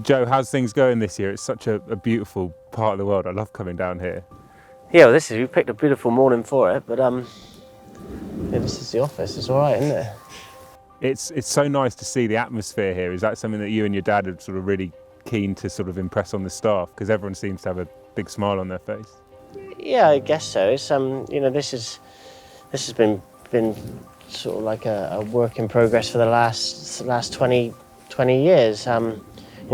Joe, how's things going this year? It's such a beautiful part of the world. I love coming down here. Yeah, well, we picked a beautiful morning for it, but yeah, this is the office. It's all right, isn't it? It's so nice to see the atmosphere here. Is that something that you and your dad are sort of really keen to sort of impress on the staff? Because everyone seems to have a big smile on their face. Yeah, I guess so. It's this has been sort of like a work in progress for the last 20 years.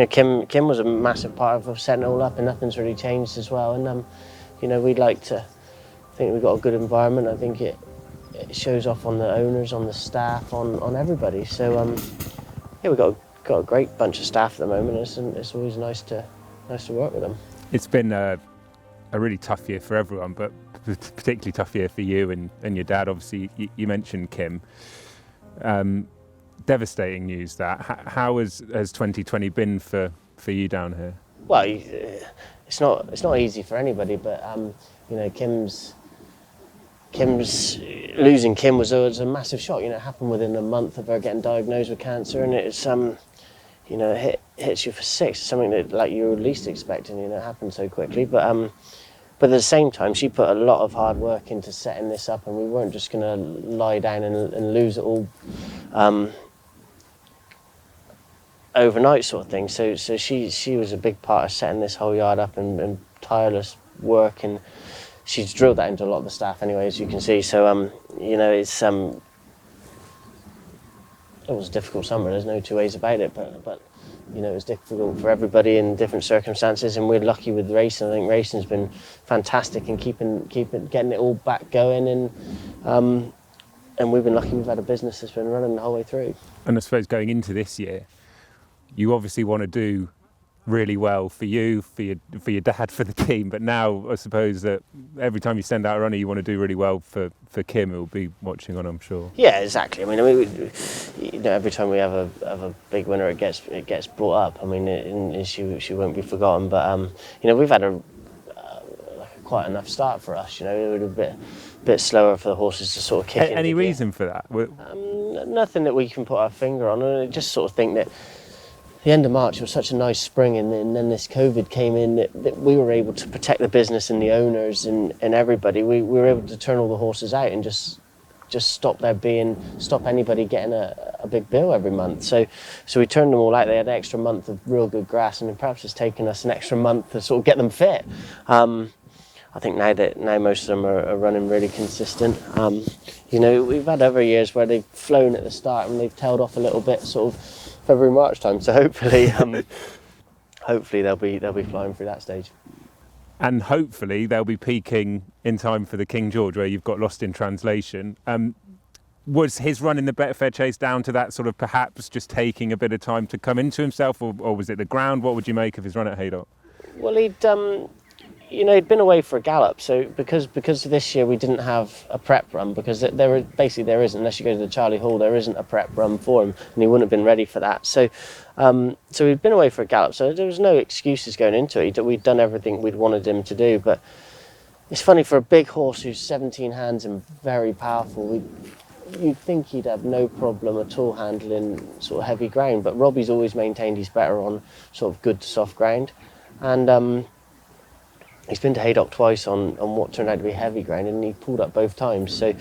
Kim was a massive part of setting it all up, and nothing's really changed as well. And we'd like to think we've got a good environment. I think it shows off on the owners, on the staff, on everybody. So yeah, we've got a great bunch of staff at the moment. It's always nice to work with them. It's been a really tough year for everyone, but particularly tough year for you and your dad. Obviously, you mentioned Kim. Devastating news that. How has 2020 been for you down here? Well, it's not easy for anybody, but Kim's losing Kim was a massive shock. It happened within a month of her getting diagnosed with cancer, and it's it hits you for six. It's something that like you were least expecting. It happened so quickly, but at the same time, she put a lot of hard work into setting this up, and we weren't just going to lie down and lose it all overnight, sort of thing. So she was a big part of setting this whole yard up and tireless work, and she's drilled that into a lot of the staff anyway, as you can see. So it was a difficult summer. There's no two ways about it, but it was difficult for everybody in different circumstances, and we're lucky with racing. I think racing's been fantastic in getting it all back going, and we've been lucky. We've had a business that's been running the whole way through. And I suppose going into this year, you obviously want to do really well for you, for your dad, for the team. But now I suppose that every time you send out a runner, you want to do really well for Kim, who will be watching on, I'm sure. Yeah, exactly. I mean, every time we have a big winner, it gets brought up. I mean, and she won't be forgotten. But we've had quite enough start for us. It was a bit slower for the horses to sort of kick in. Any reason for that? Nothing that we can put our finger on. I just sort of think that the end of March was such a nice spring, and then this COVID came in that we were able to protect the business and the owners and everybody. We were able to turn all the horses out and just stop anybody getting a big bill every month. So we turned them all out. They had an extra month of real good grass, and perhaps it's taken us an extra month to sort of get them fit. I think now most of them are running really consistent. We've had other years where they've flown at the start and they've tailed off a little bit, sort of February, March time. So hopefully they'll be flying through that stage. And hopefully they'll be peaking in time for the King George, where you've got lost in translation. Was his run in the Betfair Chase down to that sort of perhaps just taking a bit of time to come into himself, or was it the ground? What would you make of his run at Haydock? Well, he'd been away for a gallop, so because this year we didn't have a prep run, because there isn't, unless you go to the Charlie Hall, there isn't a prep run for him, and he wouldn't have been ready for that. So he'd been away for a gallop, so there was no excuses going into it. We'd done everything we'd wanted him to do, but it's funny, for a big horse who's 17 hands and very powerful, you'd think he'd have no problem at all handling sort of heavy ground, but Robbie's always maintained he's better on sort of good to soft ground, and he's been to Haydock twice on what turned out to be heavy ground, and he pulled up both times. So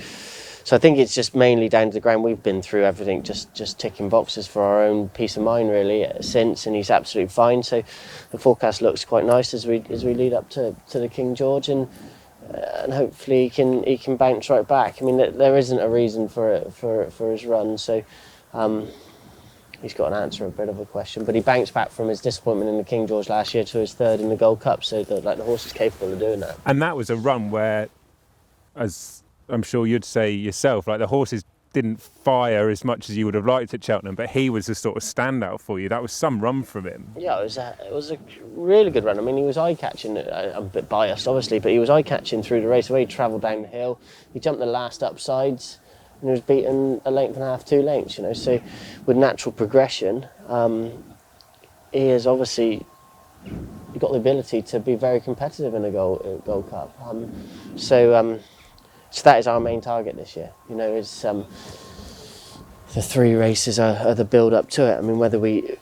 I think it's just mainly down to the ground. We've been through everything, just ticking boxes for our own peace of mind, really, since, and he's absolutely fine. So the forecast looks quite nice as we lead up to the King George, and hopefully he can bounce right back. I mean, there isn't a reason for his run, so. He's got an answer, a bit of a question, but he bounced back from his disappointment in the King George last year to his third in the Gold Cup, so the horse is capable of doing that. And that was a run where, as I'm sure you'd say yourself, like the horses didn't fire as much as you would have liked at Cheltenham, but he was a sort of standout for you. That was some run from him. Yeah, it was a really good run. I mean, he was eye-catching. I'm a bit biased, obviously, but he was eye-catching through the race. The way he travelled down the hill, he jumped the last upsides, and he was beaten a length and a half, 2 lengths, So with natural progression, he has obviously got the ability to be very competitive in a Gold Cup. So that is our main target this year. The 3 races are the build up to it. I mean, whether we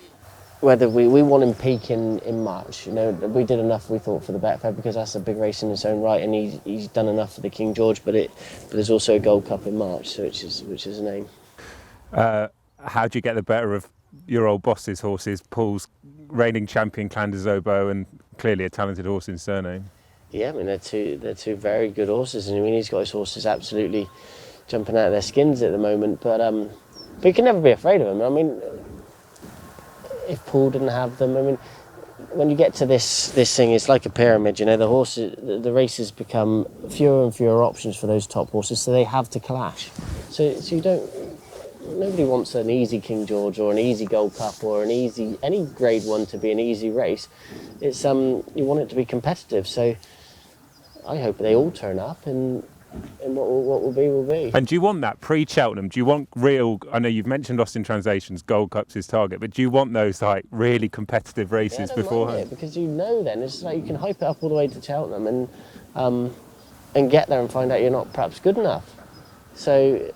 whether we want him peaking in March. We did enough, we thought, for the Betfair, because that's a big race in its own right, and he's done enough for the King George. But there's also a Gold Cup in March, so which is an aim. How do you get the better of your old boss's horses? Paul's reigning champion, Clanders Oboe, and clearly a talented horse in Surname. Yeah, I mean they're two very good horses, and I mean he's got his horses absolutely jumping out of their skins at the moment. But you can never be afraid of them. I mean, if Paul didn't have them, I mean, when you get to this thing, it's like a pyramid. The horses, the races become fewer and fewer options for those top horses, so they have to clash. So you don't. Nobody wants an easy King George or an easy Gold Cup or any Grade 1 to be an easy race. It's you want it to be competitive. So I hope they all turn up, and what will be will be. And do you want that pre-Cheltenham? Do you want real? I know you've mentioned Lost in Translations, Gold Cup's his target, but do you want those like really competitive races beforehand? Because then it's like you can hype it up all the way to Cheltenham and get there and find out you're not perhaps good enough. So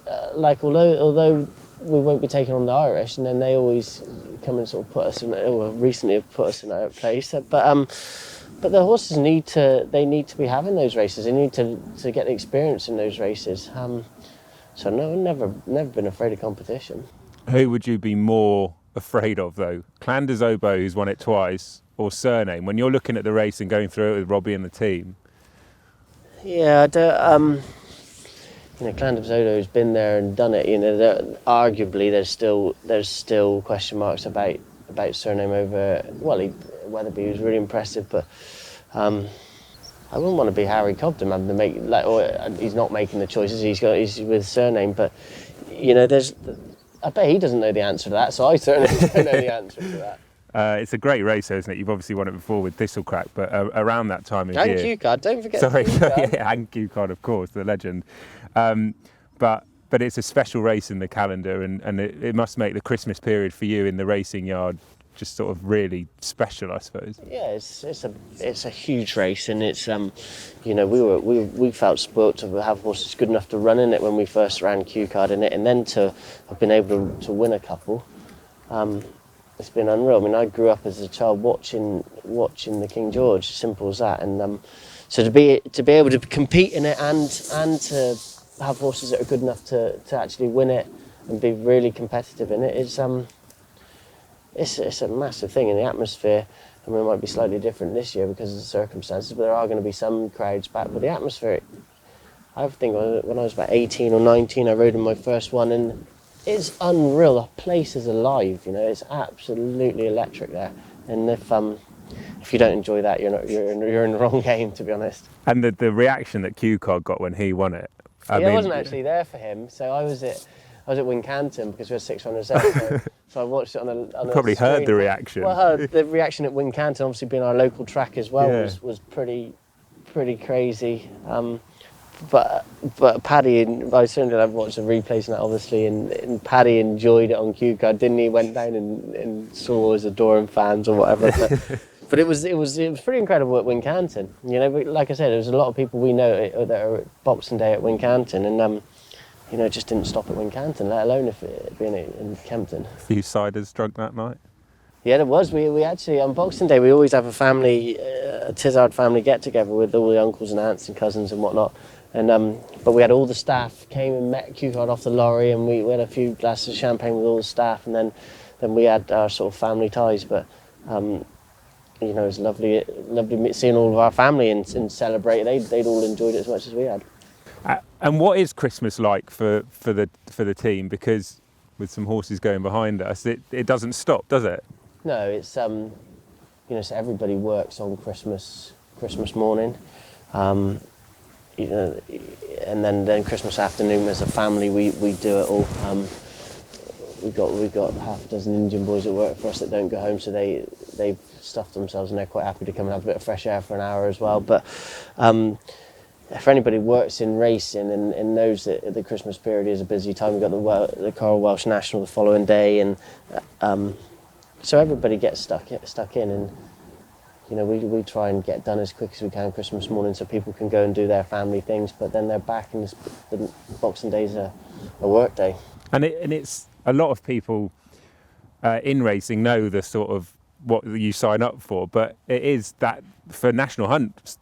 although we won't be taking on the Irish, and then they always come and sort of put us in. Recently have put us in our place, but the horses need to be having those races. They need to get the experience in those races. So no, never been afraid of competition. Who would you be more afraid of though? Clanders Oboe, who's won it twice, or Surname? When you're looking at the race and going through it with Robbie and the team. Yeah, I don't. Clanders Oboe's been there and done it. Arguably there's still question marks about Surname over. Well, Weatherby was really impressive, but I wouldn't want to be Harry Cobden having to make he's not making the choices. He's with Surname, but I bet he doesn't know the answer to that. So I certainly don't know the answer to that. It's a great race, isn't it? You've obviously won it before with Thistlecrack, but around that time of year. And Q-Card, don't forget. Sorry, Q-Card. yeah, and Q-Card, of course, the legend. But it's a special race in the calendar, and it must make the Christmas period for you in the racing yard just sort of really special, I suppose. Yeah, it's a huge race, and it's we felt spoilt to have horses good enough to run in it when we first ran Q-Card in it, and then to have been able to win a couple. It's been unreal. I mean, I grew up as a child watching the King George, simple as that, and so to be able to compete in it and to have horses that are good enough to actually win it and be really competitive in it is it's a massive thing. In the atmosphere, I mean, it might be slightly different this year because of the circumstances, but there are going to be some crowds back. But the atmosphere, I think when I was about 18 or 19, I rode in my first one, and it's unreal. The place is alive. It's absolutely electric there. And if you don't enjoy that, you're in the wrong game, to be honest. And the reaction that Q-Card got when he won it. I wasn't actually there for him, so I was at Wincanton because we had 6 runners there. So I watched it on a probably screen. heard the reaction. Well, the reaction at Wincanton, obviously being our local track as well, was pretty crazy. But Paddy, I certainly have watched the replays and that obviously, and Paddy enjoyed it on Q-Card, didn't he? Went down and saw his adoring fans or whatever. But it was pretty incredible at Wincanton. Like I said, there was a lot of people we know that are at Boxing Day at Wincanton, and it just didn't stop at Wincanton, let alone if it being in Kempton. A few ciders drunk that night. Yeah, there was. We actually, on Boxing Day, we always have a Tizzard family get together with all the uncles and aunts and cousins and whatnot. And but we had all the staff came and met Q-Card off the lorry, and we had a few glasses of champagne with all the staff, and then we had our sort of family ties. But it was lovely seeing all of our family and celebrate. They'd all enjoyed it as much as we had. And what is Christmas like for the team? Because with some horses going behind us, it doesn't stop, does it? No, it's so everybody works on Christmas morning. And then Christmas afternoon as a family we do it all. We've got half a dozen Indian boys that work for us that don't go home, so they've stuffed themselves and they're quite happy to come and have a bit of fresh air for an hour as well. But for anybody who works in racing and knows that the Christmas period is a busy time, we've got the Coral Welsh National the following day, and so everybody gets stuck in, and we try and get done as quick as we can Christmas morning so people can go and do their family things, but then they're back, and the Boxing Day's a work day. And it's a lot of people in racing know the sort of what you sign up for, but it is that for national hunt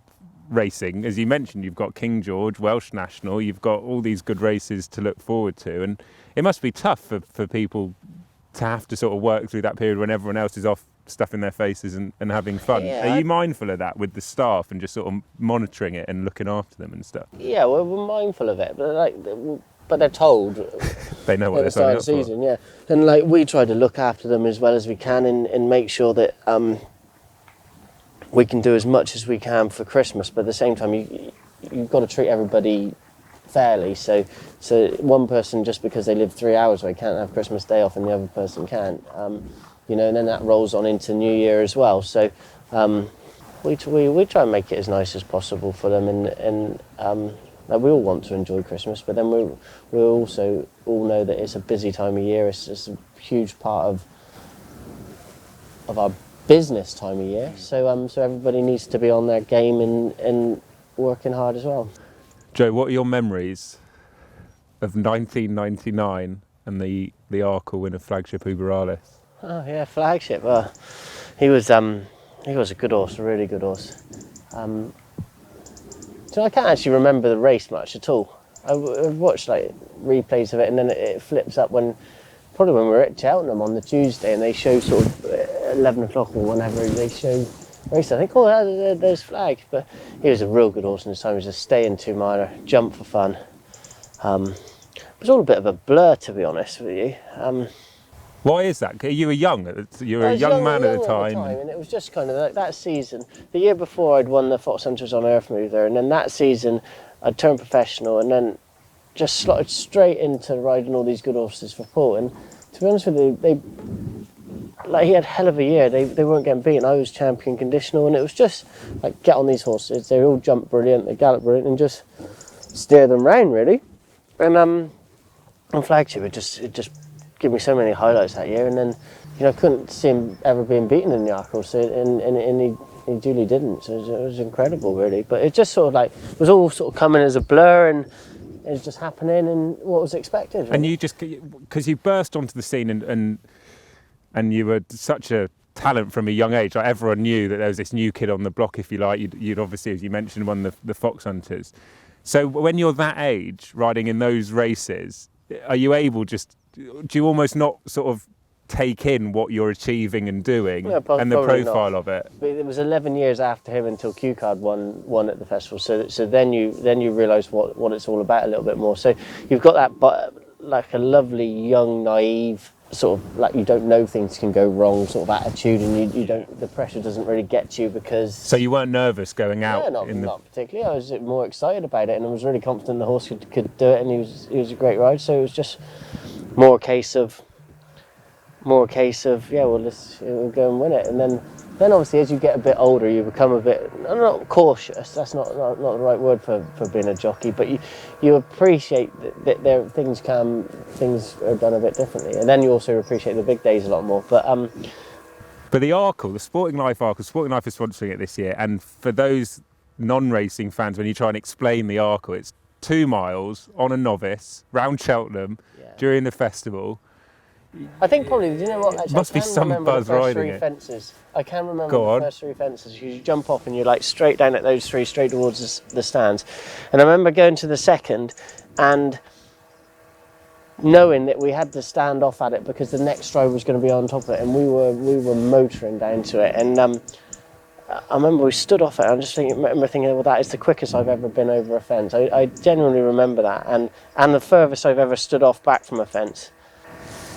racing, as you mentioned, you've got King George, Welsh National, you've got all these good races to look forward to, and it must be tough for people to have to sort of work through that period when everyone else is off stuffing their faces and having fun. Yeah, Are you mindful of that with the staff and just sort of monitoring it and looking after them and stuff? Yeah, we're mindful of it, but they're told They know what at they're the start signing of up the season, yeah. And like we try to look after them as well as we can and make sure that we can do as much as we can for Christmas, but at the same time you've got to treat everybody fairly. So one person, just because they live 3 hours away, can't have Christmas Day off and the other person can't. And then that rolls on into New Year as well. So we try and make it as nice as possible for them, and we all want to enjoy Christmas, but then we also all know that it's a busy time of year. It's just a huge part of our business time of year. So everybody needs to be on their game and working hard as well. Joe, what are your memories of 1999 and the Arkle win of Flagship Uberalis? Oh yeah, Flagship. He was a good horse, a really good horse. So I can't actually remember the race much at all. I've watched like replays of it, and then it flips up probably when we were at Cheltenham on the Tuesday, and they show sort of 11 o'clock or whenever they show race. I think, there's Flag. But he was a real good horse in his time. He was a stay-in 2-miler, jump for fun. It was all a bit of a blur, to be honest with you. Why is that? You were young. You were a young man at the time. And it was just kind of like that season. The year before, I'd won the Fox Hunters on Earthmover, and then that season, I'd turned professional, and then just slotted straight into riding all these good horses for Paul. And to be honest with you, he had a hell of a year. They weren't getting beaten. I was champion conditional, and it was just like, get on these horses. They all jump brilliant, they gallop brilliant, and just steer them round really. And on Flagship, it just gave me so many highlights that year, and then I couldn't see him ever being beaten in the Arkle, so and he duly didn't. So it was incredible, really. But it just sort of like was all sort of coming as a blur, and it was just happening and what was expected. Really. And you just, because you burst onto the scene and you were such a talent from a young age. Like everyone knew that there was this new kid on the block, if you like. You'd obviously, as you mentioned, won the Fox Hunters. So when you're that age, riding in those races, are you able do you almost not sort of take in what you're achieving and doing and the profile not. of it? But it was 11 years after him until Q Card won at the festival. So then you realise what it's all about a little bit more. So you've got that, but like a lovely young naive sort of like you don't know things can go wrong sort of attitude, and you don't, the pressure doesn't really get you because. So you weren't nervous going out? Yeah, not particularly. I was more excited about it, and I was really confident the horse could do it, and he was a great ride. So it was just more a case of yeah, well, we'll go and win it. And then obviously as you get a bit older, you become a bit, not cautious, that's not the right word for being a jockey, but you appreciate that there things are done a bit differently, and then you also appreciate the big days a lot more. But the Arkle, the Sporting Life Arkle, Sporting Life is sponsoring it this year, and for those non-racing fans, when you try and explain the Arkle, it's 2 miles on a novice round Cheltenham during the festival. I think probably, do you know what? Actually, must be some buzz riding it. Fences. I can remember the first 3 fences. You jump off and you're like straight down at those 3, straight towards the stands. And I remember going to the second and knowing that we had to stand off at it because the next stride was going to be on top of it, and we were motoring down to it. And I remember we stood off it. I just remember thinking, well, that is the quickest I've ever been over a fence. I genuinely remember that, and the furthest I've ever stood off back from a fence.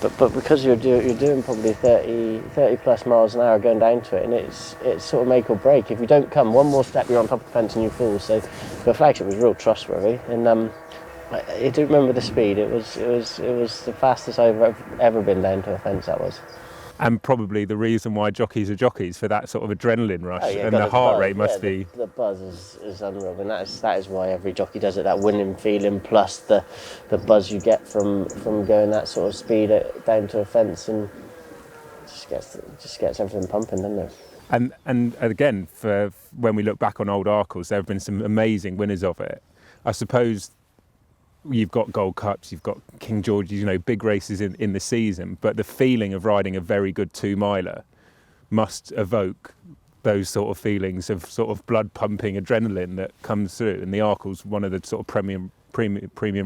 But because you're doing probably 30 plus miles an hour going down to it, and it's sort of make or break. If you don't come one more step, you're on top of the fence and you fall. So the Flagship was real trustworthy, and I do remember the speed. It was the fastest I've ever been down to a fence. That was. And probably the reason why jockeys are jockeys, for that sort of adrenaline rush, and the heart rate must be. The buzz is unreal, and that is why every jockey does it. That winning feeling plus the buzz you get from going that sort of speed down to a fence, and just gets everything pumping, doesn't it? And again, for when we look back on old Arkles, there have been some amazing winners of it. I suppose you've got Gold Cups, you've got King George's, big races in the season, but the feeling of riding a very good 2-miler must evoke those sort of feelings of sort of blood pumping adrenaline that comes through, and the Arkle's one of the sort of premium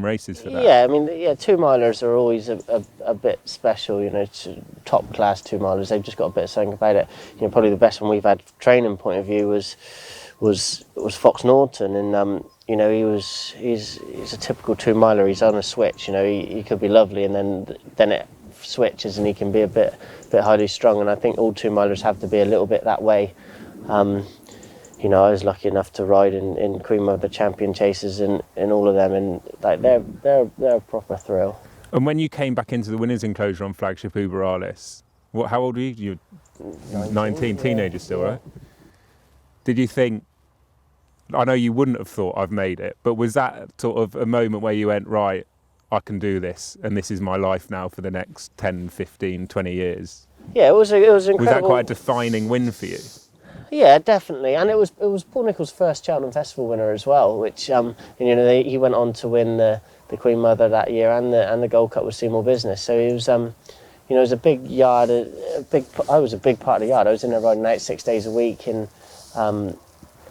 races for that. Yeah, I mean, 2-milers are always a bit special, top class 2-milers. They've just got a bit of something about it. Probably the best one we've had from training point of view was Fox Norton, and he's a typical 2-miler. He's on a switch. He could be lovely, and then it switches, and he can be a bit highly strung. And I think all 2-milers have to be a little bit that way. I was lucky enough to ride in Queen Mother Champion chases in all of them, and like they're a proper thrill. And when you came back into the winners' enclosure on flagship Uber Arliss, how old were you? You were 19, teenager still, right? Did you think, I know you wouldn't have thought I've made it, but was that sort of a moment where you went, right, I can do this, and this is my life now for the next 10, 15, 20 years? Yeah, it was incredible. Was that quite a defining win for you? Yeah, definitely, and it was Paul Nicholls' first Cheltenham Festival winner as well, which he went on to win the Queen Mother that year and the Gold Cup with Seymour Business. So it was it was a big yard, I was a big part of the yard. I was in there riding out 6 days a week, and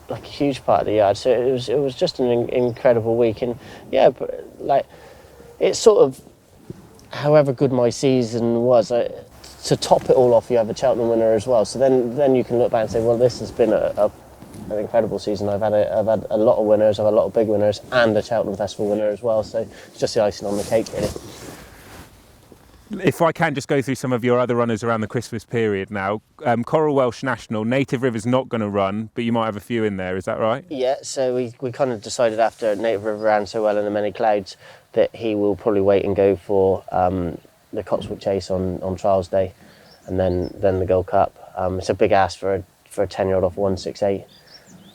like a huge part of the yard. So it was just an incredible week, and yeah, like it's sort of, however good my season was, to top it all off, you have a Cheltenham winner as well. So then you can look back and say, well, this has been an incredible season. I've had a lot of winners, I've had a lot of big winners, and a Cheltenham Festival winner as well. So it's just the icing on the cake, really. If I can just go through some of your other runners around the Christmas period now. Coral Welsh National, Native River's not going to run, but you might have a few in there, is that right? Yeah, so we kind of decided after Native River ran so well in the Many Clouds that he will probably wait and go for the Cotswold Chase on Trials Day, and then the Gold Cup. It's a big ask for a 10-year-old off 168.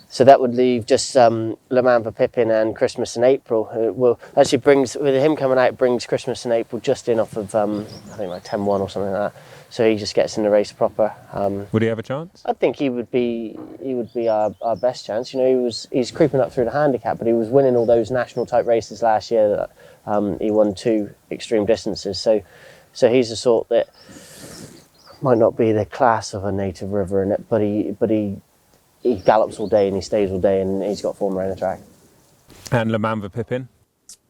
So that would leave just Le Mans for Pippin and Christmas in April. It will actually brings, with him coming out, brings Christmas in April just in off of I think like 10-1 or something like that. So he just gets in the race proper. Would he have a chance? I think he would be our best chance. He's creeping up through the handicap, but he was winning all those national type races last year. That he won 2 extreme distances. So he's the sort that might not be the class of a Native River in it, but he gallops all day and he stays all day, and he's got form around the track. And Le Mans for Pippin?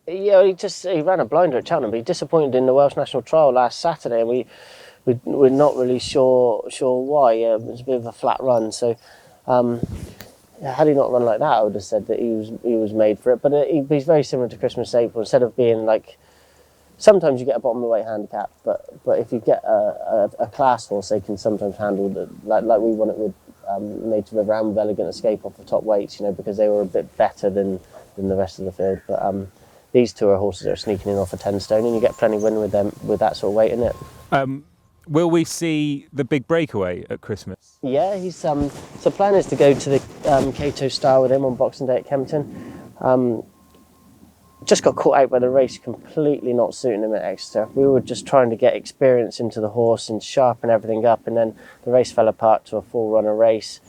Yeah, he ran a blinder at Cheltenham, but he disappointed in the Welsh National Trial last Saturday, and we're not really sure why. It was a bit of a flat run, so had he not run like that, I would have said that he was made for it. But he's very similar to Christmas April. Instead of being like, sometimes you get a bottom of the weight handicap, but if you get a class horse, they can sometimes handle like we won it with Native River and with Elegant Escape off the top weights, because they were a bit better than the rest of the field. But these two are horses that are sneaking in off a 10 stone, and you get plenty win with them with that sort of weight in it. Will we see the big breakaway at Christmas? Yeah, he's so plan is to go to the Cato Star with him on Boxing Day at Kempton. Just got caught out by the race completely not suiting him at Exeter. We were just trying to get experience into the horse and sharpen everything up, and then the race fell apart to a 4-runner race.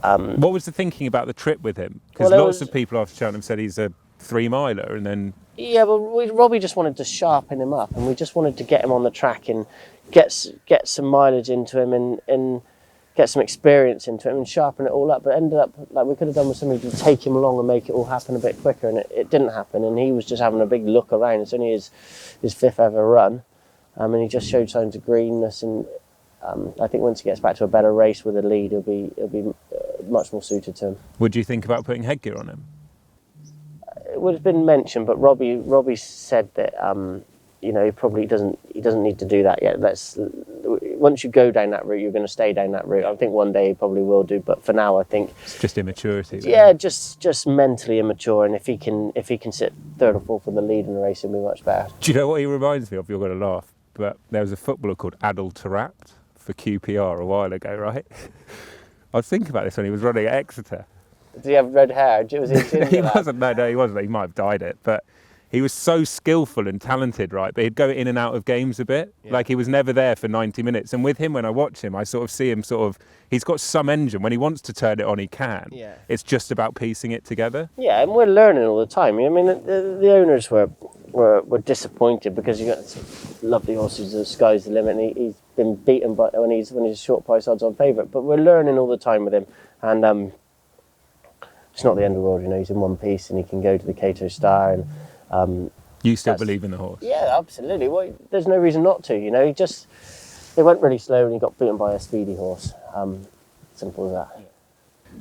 What was the thinking about the trip with him? Because lots of people after Cheltenham said he's a 3-miler, and then... Yeah, well, Robbie just wanted to sharpen him up, and we just wanted to get him on the track and get some mileage into him and get some experience into him and sharpen it all up. But ended up, like, we could have done with something to take him along and make it all happen a bit quicker, and it didn't happen, and he was just having a big look around. It's only his 5th ever run, and he just showed signs of greenness, and I think once he gets back to a better race with a lead, he'll be much more suited to him. Would you think about putting headgear on him? It would have been mentioned, but Robbie said that he probably doesn't need to do that yet. Once you go down that route, you're going to stay down that route. I think one day he probably will do, but for now, I think it's just immaturity. Then. Yeah, just mentally immature, and if he can sit 3rd or 4th in the lead in the race, he'll be much better. Do you know what he reminds me of? You're going to laugh, but there was a footballer called Adel Taarabt for QPR a while ago, right? I was thinking about this when he was running at Exeter. Did he have red hair? Was he he wasn't. No, he wasn't. He might have dyed it, but he was so skillful and talented, right? But he'd go in and out of games a bit. Yeah. Like he was never there for 90 minutes. And with him, when I watch him, I sort of see him he's got some engine. When he wants to turn it on, he can. Yeah. It's just about piecing it together. Yeah, and we're learning all the time. I mean, the owners were we're disappointed because you got this lovely horses. The sky's the limit. And he's been beaten by when he's a short price odds on favourite. But we're learning all the time with him, and it's not the end of the world. He's in one piece and he can go to the Cato Star. And you still believe in the horse? Yeah, absolutely. Well, there's no reason not to. They went really slow and he got beaten by a speedy horse. Simple as that.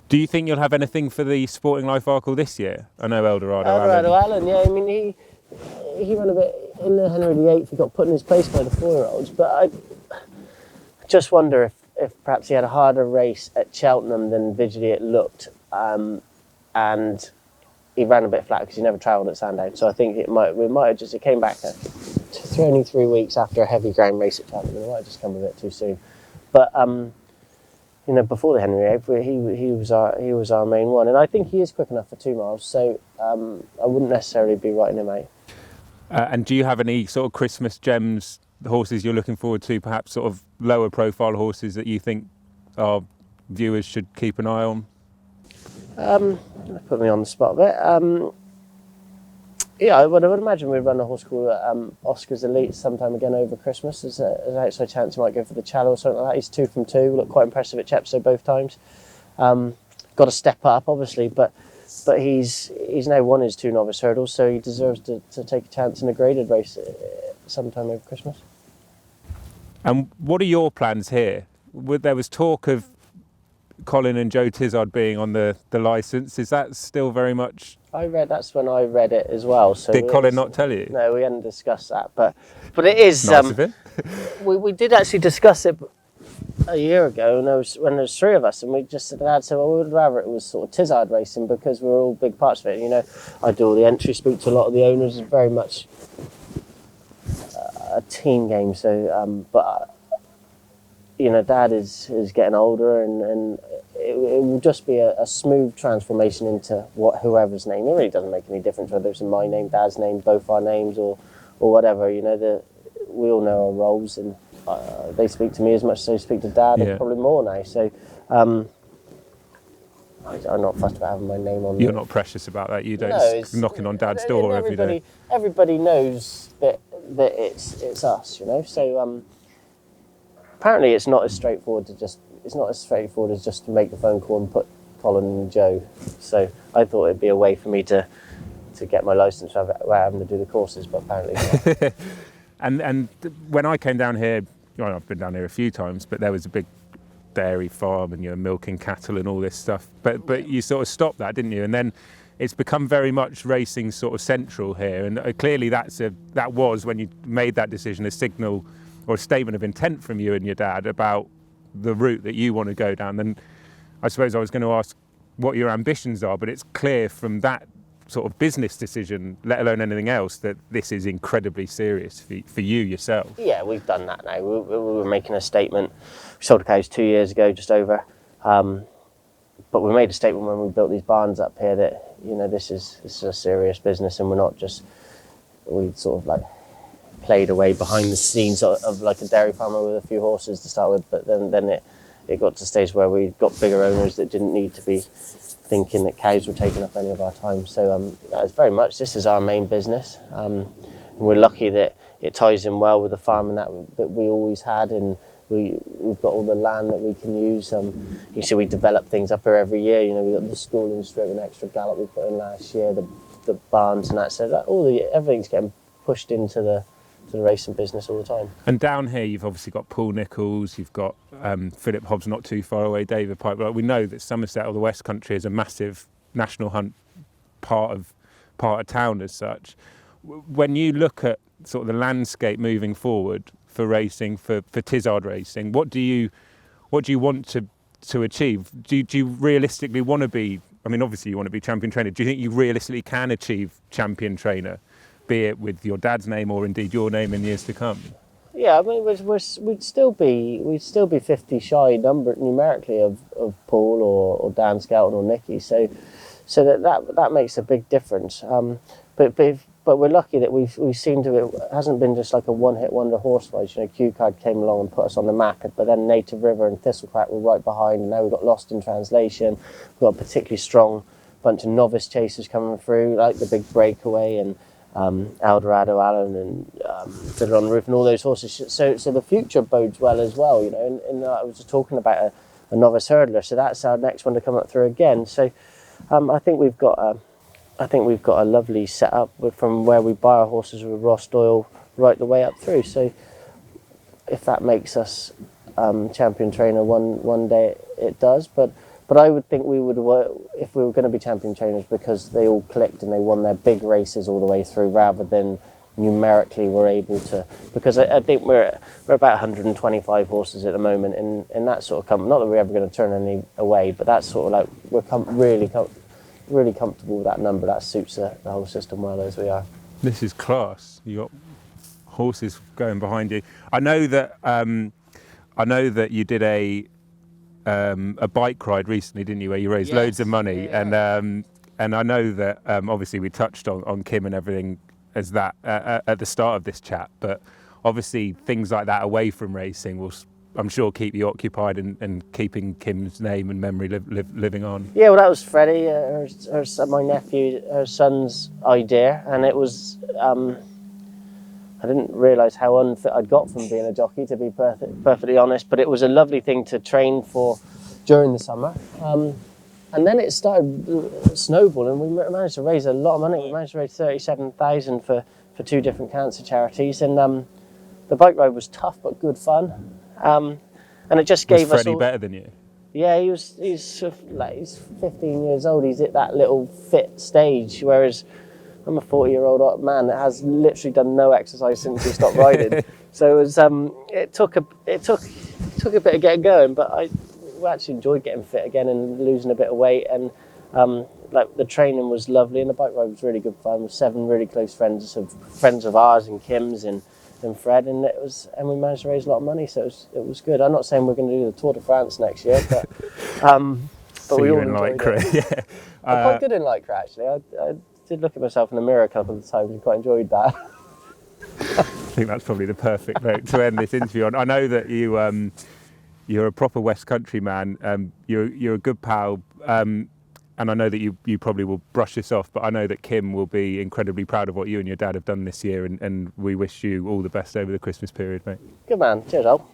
Do you think you'll have anything for the Sporting Life Arkle this year? I know Eldorado Allen, yeah. I mean, he ran a bit in the Henry VIII. He got put in his place by the 4-year-olds. But I just wonder if perhaps he had a harder race at Cheltenham than visually it looked. And he ran a bit flat because he never travelled at Sandown. So I think it came back only 3 weeks after a heavy ground race at Cheltenham. It might have just come a bit too soon. But before the Henry VIII, he was our main one, and I think he is quick enough for 2 miles. So I wouldn't necessarily be writing him out. And do you have any sort of Christmas gems, horses you're looking forward to? Perhaps sort of lower profile horses that you think our viewers should keep an eye on? Put me on the spot a bit. I would imagine we'd run a horse called Oscar's Elite sometime again over Christmas. There's an outside chance he might go for the Challow or something like that. He's 2 from 2, looked quite impressive at Chepstow both times. Got to step up, obviously, but he's now won his 2 novice hurdles, so he deserves to take a chance in a graded race sometime over Christmas. And what are your plans here? There was talk of Colin and Joe Tizzard being on the licence. Is that still very much... That's when I read it as well. So did Colin not tell you? No, we hadn't discussed that, but it is. Nice of him. we did actually discuss it a year ago, and when there was 3 of us, and we just said, Dad said, well, we would rather it was sort of Tizzard racing because we're all big parts of it. I do all the entries, speak to a lot of the owners. It's very much a team game. So, Dad is getting older, and it will just be a smooth transformation into whoever's name. It really doesn't make any difference whether it's in my name, Dad's name, both our names, or whatever. We all know our roles, and they speak to me as much as they speak to Dad, and probably more now. So I'm not fussed about having my name on. You're not precious about that. You don't knocking on Dad's door every day. Everybody knows that it's us, So apparently, it's not as straightforward as just to make the phone call and put Colin and Joe. So I thought it'd be a way for me to get my licence without having to do the courses, but apparently not. And when I came down here, I've been down here a few times, but there was a big dairy farm and milking cattle and all this stuff. But you sort of stopped that, didn't you? And then it's become very much racing sort of central here. And clearly that was, when you made that decision, a signal or a statement of intent from you and your dad about the route that you want to go down. And I suppose I was going to ask what your ambitions are, but it's clear from that sort of business decision, let alone anything else, that this is incredibly serious for you yourself. Yeah, we've done that now. We were making a statement. We sold the cows 2 years ago, just over. But we made a statement when we built these barns up here that, this is a serious business, and we sort of like played away behind the scenes of like a dairy farmer with a few horses to start with, but then it got to the stage where we got bigger owners that didn't need to be thinking that cows were taking up any of our time. So it's very much, this is our main business, and we're lucky that it ties in well with the farming that we always had, and we've got all the land that we can use. You see, we develop things up here every year. We got the schooling strip and extra gallop we put in last year, the barns and that. So everything's getting pushed into the racing business all the time. And down here you've obviously got Paul Nicholls, you've got Philip Hobbs not too far away, David Piper. We know that Somerset or the West Country is a massive national hunt part of town as such. When you look at sort of the landscape moving forward for racing, for Tizzard racing, what do you want to achieve? Do you realistically want to be, obviously you want to be champion trainer, do you think you realistically can achieve champion trainer, be it with your dad's name or indeed your name in years to come? Yeah, we'd still be 50 shy numerically of Paul or Dan Skelton or Nicky. So that makes a big difference. But we're lucky that we've seemed to, it hasn't been just like a one-hit wonder horse-wise. Q Card came along and put us on the map, but then Native River and Thistlecrack were right behind, and now we've got Lost in Translation. We've got a particularly strong bunch of novice chasers coming through, like the Big Breakaway, and Eldorado Allen and Fiddler on the Roof and all those horses. So the future bodes well as well, you know. And I was just talking about a novice hurdler, so that's our next one to come up through again. So I think we've got a lovely setup from where we buy our horses with Ross Doyle right the way up through. So if that makes us champion trainer one day, it does. But I would think we would work if we were going to be champion trainers because they all clicked and they won their big races all the way through, rather than numerically we're able to. Because I think we're about 125 horses at the moment, in that sort of not that we're ever going to turn any away, but that's sort of like we're really comfortable with that number. That suits the whole system well as we are. This is class. You got horses going behind you. I know that you did a bike ride recently, didn't you, where you raised loads of money, yeah. and I know that obviously we touched on Kim and everything as that at the start of this chat, but obviously things like that away from racing will, I'm sure, keep you occupied and keeping Kim's name and memory living on. Yeah, well, that was Freddie, her son, my nephew, her son's idea, and it was. I didn't realise how unfit I'd got from being a jockey, to be perfectly honest, but it was a lovely thing to train for during the summer. And then it started snowballing. We managed to raise a lot of money. We managed to raise 37,000 for 2 different cancer charities. And the bike ride was tough but good fun. And it just gave us. Was Freddie better than you? Yeah, he's 15 years old. He's at that little fit stage, whereas I'm a 40-year-old man that has literally done no exercise since he stopped riding. So it was it took a bit of getting going, but I actually enjoyed getting fit again and losing a bit of weight. And like the training was lovely, and the bike ride was really good fun with 7 really close friends of ours and Kim's and Fred, and we managed to raise a lot of money, so it was good. I'm not saying we're going to do the Tour de France next year, but we all enjoyed it. Yeah. I'm quite good in Lycra, actually. I did look at myself in the mirror a couple of times and quite enjoyed that. I think that's probably the perfect note to end this interview on. I know that you're a proper West Country man. You're a good pal, and I know that you probably will brush this off, but I know that Kim will be incredibly proud of what you and your dad have done this year, and we wish you all the best over the Christmas period, mate. Good man. Cheers, Al.